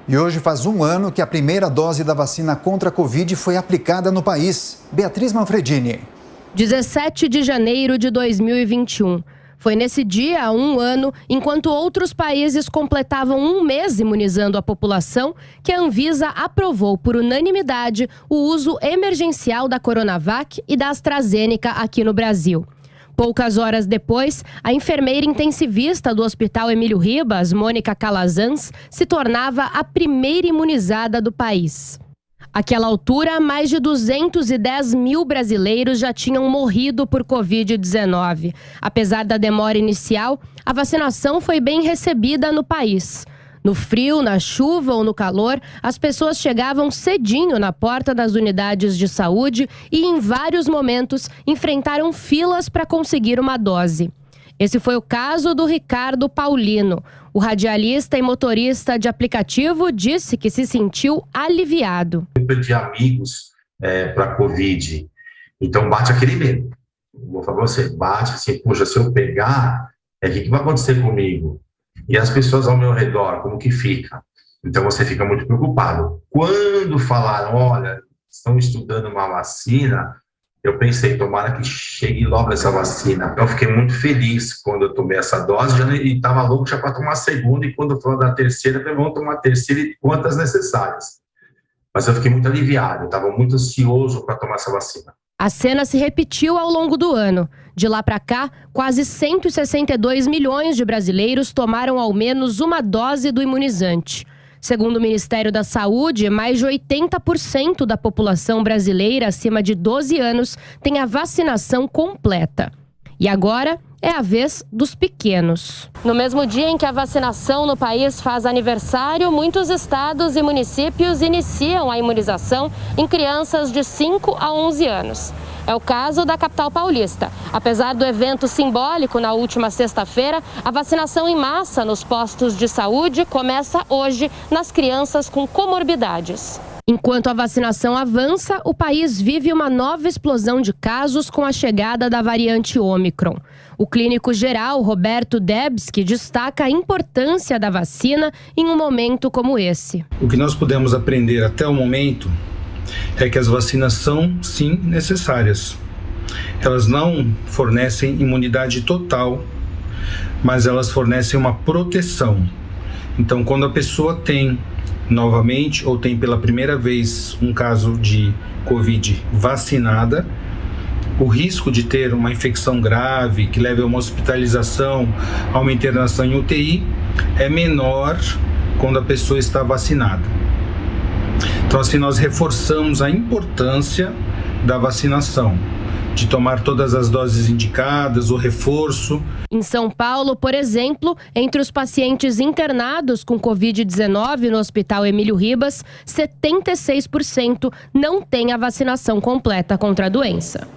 E hoje faz um ano que a primeira dose da vacina contra a Covid foi aplicada no país. Beatriz Manfredini. 17 de janeiro de 2021. Foi nesse dia, há um ano, enquanto outros países completavam um mês imunizando a população, que a Anvisa aprovou por unanimidade o uso emergencial da Coronavac e da AstraZeneca aqui no Brasil. Poucas horas depois, a enfermeira intensivista do Hospital Emílio Ribas, Mônica Calazans, se tornava a primeira imunizada do país. Àquela altura, mais de 210 mil brasileiros já tinham morrido por Covid-19. Apesar da demora inicial, a vacinação foi bem recebida no país. No frio, na chuva ou no calor, as pessoas chegavam cedinho na porta das unidades de saúde e, em vários momentos, enfrentaram filas para conseguir uma dose. Esse foi o caso do Ricardo Paulino. O radialista e motorista de aplicativo disse que se sentiu aliviado. Eu perdi amigos para a Covid, então bate aquele medo. Vou falar pra você, bate assim, puxa, se eu pegar, o que vai acontecer comigo? E as pessoas ao meu redor, como que fica? Então você fica muito preocupado. Quando falaram, olha, estão estudando uma vacina, eu pensei, tomara que chegue logo essa vacina. Eu fiquei muito feliz quando eu tomei essa dose e estava louco já para tomar a segunda. E quando falou da terceira, eu falei, vamos tomar a terceira e quantas necessárias. Mas eu fiquei muito aliviado, eu estava muito ansioso para tomar essa vacina. A cena se repetiu ao longo do ano. De lá para cá, quase 162 milhões de brasileiros tomaram ao menos uma dose do imunizante. Segundo o Ministério da Saúde, mais de 80% da população brasileira acima de 12 anos tem a vacinação completa. E agora é a vez dos pequenos. No mesmo dia em que a vacinação no país faz aniversário, muitos estados e municípios iniciam a imunização em crianças de 5 a 11 anos. É o caso da capital paulista. Apesar do evento simbólico na última sexta-feira, a vacinação em massa nos postos de saúde começa hoje nas crianças com comorbidades. Enquanto a vacinação avança, o país vive uma nova explosão de casos com a chegada da variante Ômicron. O clínico geral Roberto Debski destaca a importância da vacina em um momento como esse. O que nós pudemos aprender até o momento é que as vacinas são, sim, necessárias. Elas não fornecem imunidade total, mas elas fornecem uma proteção. Então, quando a pessoa tem novamente ou tem pela primeira vez um caso de Covid vacinada, o risco de ter uma infecção grave que leve a uma hospitalização, a uma internação em UTI, é menor quando a pessoa está vacinada. Então, assim, nós reforçamos a importância da vacinação, de tomar todas as doses indicadas, o reforço. Em São Paulo, por exemplo, entre os pacientes internados com Covid-19 no Hospital Emílio Ribas, 76% não têm a vacinação completa contra a doença.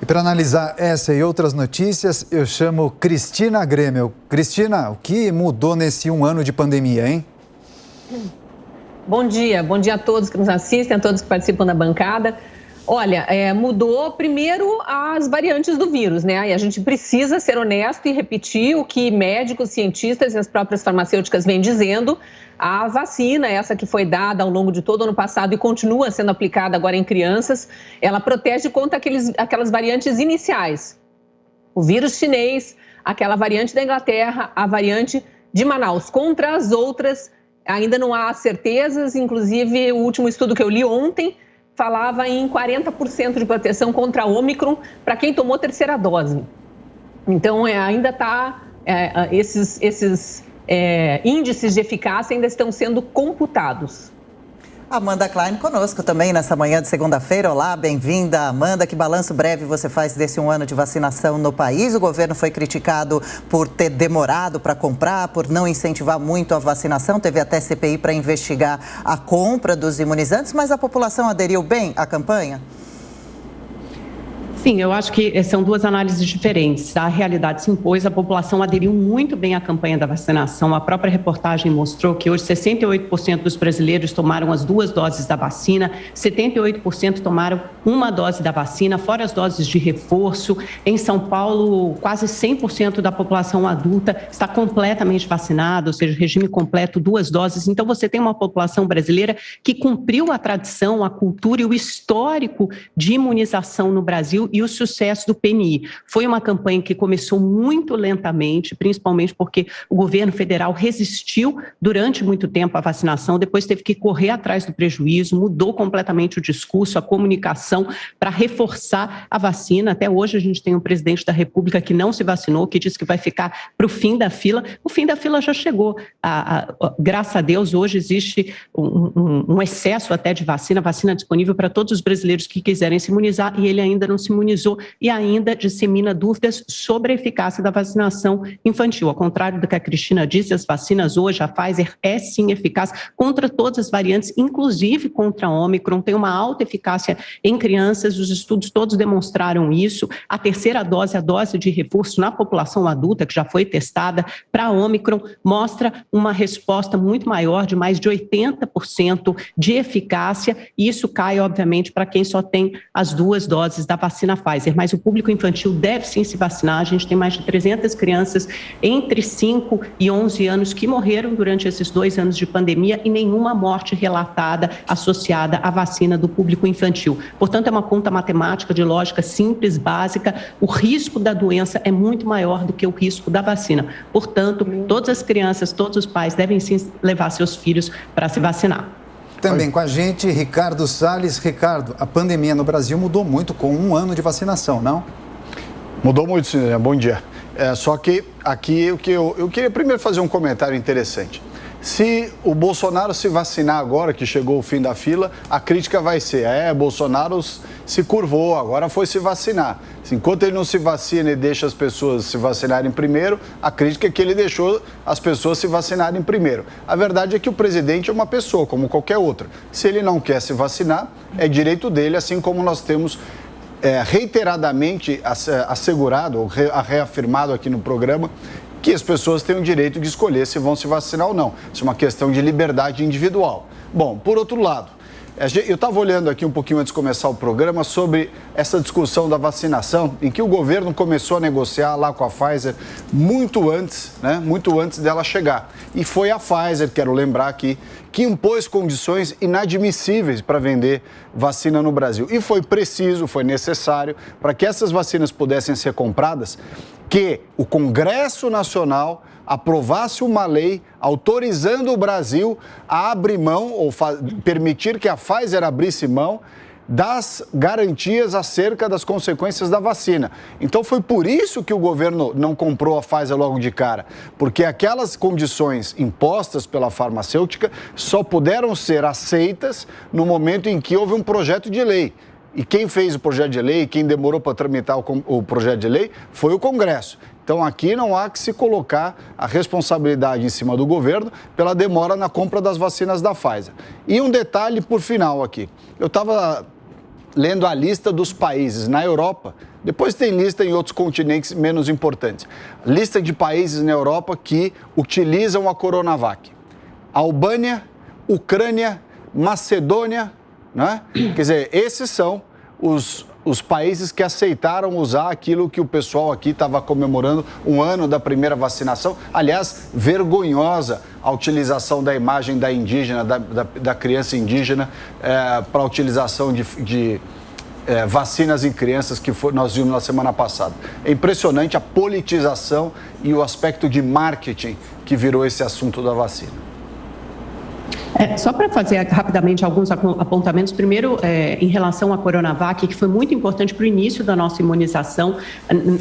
E para analisar essa e outras notícias, eu chamo Cristina Grêmio. Cristina, o que mudou nesse um ano de pandemia, hein? Bom dia a todos que nos assistem, a todos que participam da bancada. Olha, mudou primeiro as variantes do vírus, né? E a gente precisa ser honesto e repetir o que médicos, cientistas e as próprias farmacêuticas vêm dizendo. A vacina, essa que foi dada ao longo de todo o ano passado e continua sendo aplicada agora em crianças, ela protege contra aquelas variantes iniciais. O vírus chinês, aquela variante da Inglaterra, a variante de Manaus. Contra as outras, ainda não há certezas, inclusive o último estudo que eu li ontem falava em 40% de proteção contra a Ômicron para quem tomou terceira dose. Então, ainda está, esses índices de eficácia ainda estão sendo computados. Amanda Klein conosco também nessa manhã de segunda-feira. Olá, bem-vinda, Amanda. Que balanço breve você faz desse um ano de vacinação no país? O governo foi criticado por ter demorado para comprar, por não incentivar muito a vacinação. Teve até CPI para investigar a compra dos imunizantes, mas a população aderiu bem à campanha? Sim, eu acho que são duas análises diferentes. A realidade se impôs, a população aderiu muito bem à campanha da vacinação. A própria reportagem mostrou que hoje 68% dos brasileiros tomaram as 2 doses da vacina, 78% tomaram uma dose da vacina, fora as doses de reforço. Em São Paulo, quase 100% da população adulta está completamente vacinada, ou seja, regime completo, 2 doses. Então, você tem uma população brasileira que cumpriu a tradição, a cultura e o histórico de imunização no Brasil e o sucesso do PNI. Foi uma campanha que começou muito lentamente, principalmente porque o governo federal resistiu durante muito tempo à vacinação, depois teve que correr atrás do prejuízo, mudou completamente o discurso, a comunicação para reforçar a vacina. Até hoje a gente tem um presidente da República que não se vacinou, que disse que vai ficar para o fim da fila. O fim da fila já chegou. Graças a Deus, hoje existe um excesso até de vacina disponível para todos os brasileiros que quiserem se imunizar, e ele ainda não se imunizou e ainda dissemina dúvidas sobre a eficácia da vacinação infantil. Ao contrário do que a Cristina disse, as vacinas hoje, a Pfizer é sim eficaz contra todas as variantes, inclusive contra a Ômicron, tem uma alta eficácia em crianças, os estudos todos demonstraram isso. A terceira dose, a dose de reforço na população adulta, que já foi testada para a Ômicron, mostra uma resposta muito maior, de mais de 80% de eficácia, e isso cai, obviamente, para quem só tem as 2 doses da vacina Pfizer, mas o público infantil deve sim se vacinar. A gente tem mais de 300 crianças entre 5 e 11 anos que morreram durante esses 2 anos de pandemia e nenhuma morte relatada associada à vacina do público infantil. Portanto, é uma conta matemática de lógica simples, básica. O risco da doença é muito maior do que o risco da vacina. Portanto, todas as crianças, todos os pais devem sim levar seus filhos para se vacinar. Também com a gente, Ricardo Salles. Ricardo, a pandemia no Brasil mudou muito com 1 ano de vacinação, não? Mudou muito, sim, né? Bom dia. Só que aqui eu queria primeiro fazer um comentário interessante. Se o Bolsonaro se vacinar agora, que chegou o fim da fila, a crítica vai ser, Bolsonaro se curvou, agora foi se vacinar. Enquanto ele não se vacina e deixa as pessoas se vacinarem primeiro, a crítica é que ele deixou as pessoas se vacinarem primeiro. A verdade é que o presidente é uma pessoa, como qualquer outra. Se ele não quer se vacinar, é direito dele, assim como nós temos reiteradamente assegurado, ou reafirmado aqui no programa, que as pessoas têm o direito de escolher se vão se vacinar ou não. Isso é uma questão de liberdade individual. Bom, por outro lado, eu estava olhando aqui um pouquinho antes de começar o programa sobre essa discussão da vacinação, em que o governo começou a negociar lá com a Pfizer muito antes, né? Muito antes dela chegar. E foi a Pfizer, quero lembrar aqui, que impôs condições inadmissíveis para vender vacina no Brasil. E foi preciso, foi necessário, para que essas vacinas pudessem ser compradas, que o Congresso Nacional aprovasse uma lei autorizando o Brasil a abrir mão ou permitir que a Pfizer abrisse mão das garantias acerca das consequências da vacina. Então foi por isso que o governo não comprou a Pfizer logo de cara, porque aquelas condições impostas pela farmacêutica só puderam ser aceitas no momento em que houve um projeto de lei. E quem fez o projeto de lei, quem demorou para tramitar o projeto de lei, foi o Congresso. Então, aqui não há que se colocar a responsabilidade em cima do governo pela demora na compra das vacinas da Pfizer. E um detalhe por final aqui. Eu estava lendo a lista dos países na Europa, depois tem lista em outros continentes menos importantes. Lista de países na Europa que utilizam a Coronavac. Albânia, Ucrânia, Macedônia, né? Quer dizer, esses são os países que aceitaram usar aquilo que o pessoal aqui estava comemorando, 1 ano da primeira vacinação. Aliás, vergonhosa a utilização da imagem da indígena, da criança indígena, para a utilização de vacinas em crianças que nós vimos na semana passada. É impressionante a politização e o aspecto de marketing que virou esse assunto da vacina. Só para fazer rapidamente alguns apontamentos. Primeiro, em relação à Coronavac, que foi muito importante para o início da nossa imunização.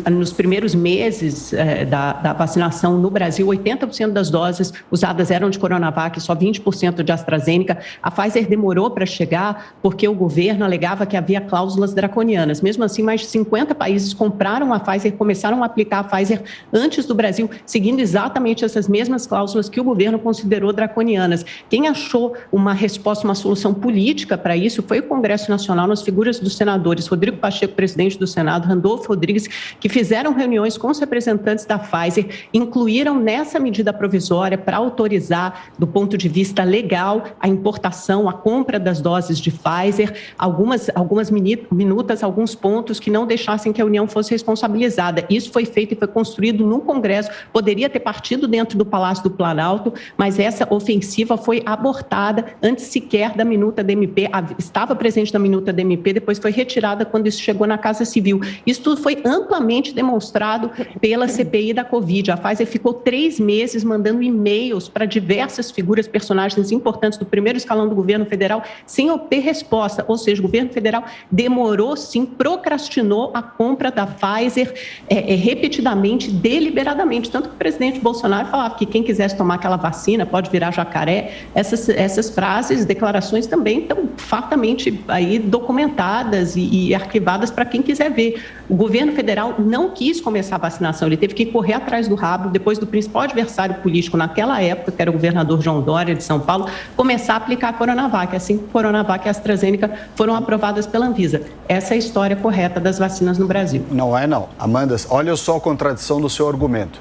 Nos primeiros meses da vacinação no Brasil, 80% das doses usadas eram de Coronavac, só 20% de AstraZeneca. A Pfizer demorou para chegar porque o governo alegava que havia cláusulas draconianas. Mesmo assim, mais de 50 países compraram a Pfizer, começaram a aplicar a Pfizer antes do Brasil, seguindo exatamente essas mesmas cláusulas que o governo considerou draconianas. Quem achou achou uma resposta, uma solução política para isso foi o Congresso Nacional, nas figuras dos senadores Rodrigo Pacheco, presidente do Senado, Randolfo Rodrigues, que fizeram reuniões com os representantes da Pfizer, incluíram nessa medida provisória para autorizar, do ponto de vista legal, a importação, a compra das doses de Pfizer, algumas minutas, alguns pontos que não deixassem que a União fosse responsabilizada. Isso foi feito e foi construído no Congresso, poderia ter partido dentro do Palácio do Planalto, mas essa ofensiva foi abortada antes sequer da minuta da MP, estava presente na minuta da MP, depois foi retirada quando isso chegou na Casa Civil. Isso tudo foi amplamente demonstrado pela CPI da Covid. A Pfizer ficou 3 meses mandando e-mails para diversas figuras, personagens importantes do primeiro escalão do governo federal, sem obter resposta, ou seja, o governo federal demorou sim, procrastinou a compra da Pfizer repetidamente, deliberadamente, tanto que o presidente Bolsonaro falava que quem quisesse tomar aquela vacina pode virar jacaré. Essas frases, declarações também estão fartamente aí documentadas e arquivadas para quem quiser ver. O governo federal não quis começar a vacinação, ele teve que correr atrás do rabo, depois do principal adversário político naquela época, que era o governador João Dória de São Paulo, começar a aplicar a Coronavac, assim que a Coronavac e a AstraZeneca foram aprovadas pela Anvisa. Essa é a história correta das vacinas no Brasil. Não é não. Amanda, olha só a contradição do seu argumento.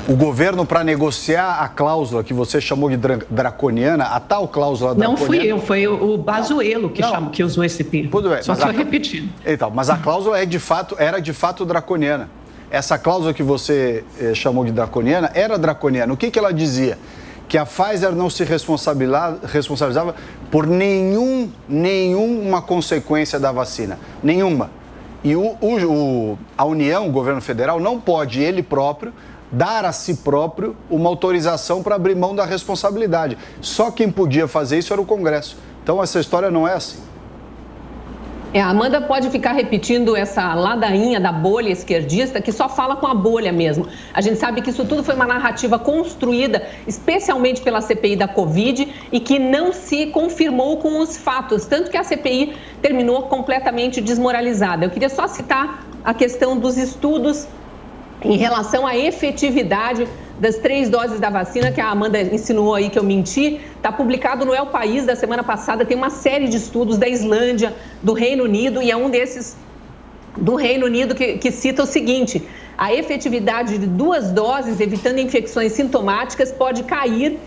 O governo, para negociar a cláusula que você chamou de draconiana, a tal cláusula draconiana... Não fui eu, foi o Bazuelo que usou esse termo. Tudo bem, só estou repetindo. Então, mas a cláusula era de fato draconiana. Essa cláusula que você chamou de draconiana era draconiana. O que ela dizia? Que a Pfizer não se responsabilizava por nenhuma consequência da vacina. Nenhuma. E a União, o governo federal, não pode, ele próprio, dar a si próprio uma autorização para abrir mão da responsabilidade. Só quem podia fazer isso era o Congresso. Então, essa história não é assim. A Amanda pode ficar repetindo essa ladainha da bolha esquerdista que só fala com a bolha mesmo. A gente sabe que isso tudo foi uma narrativa construída especialmente pela CPI da Covid e que não se confirmou com os fatos, tanto que a CPI terminou completamente desmoralizada. Eu queria só citar a questão dos estudos em relação à efetividade das 3 doses da vacina, que a Amanda insinuou aí que eu menti. Está publicado no El País da semana passada, tem uma série de estudos da Islândia, do Reino Unido, e é um desses do Reino Unido que cita o seguinte: a efetividade de 2 doses, evitando infecções sintomáticas, pode cair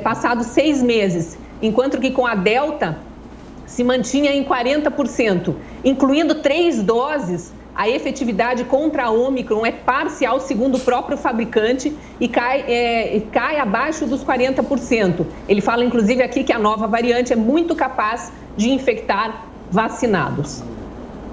passados 6 meses, enquanto que com a Delta se mantinha em 40%, incluindo 3 doses. A efetividade contra a Ômicron é parcial, segundo o próprio fabricante, e cai abaixo dos 40%. Ele fala, inclusive, aqui que a nova variante é muito capaz de infectar vacinados.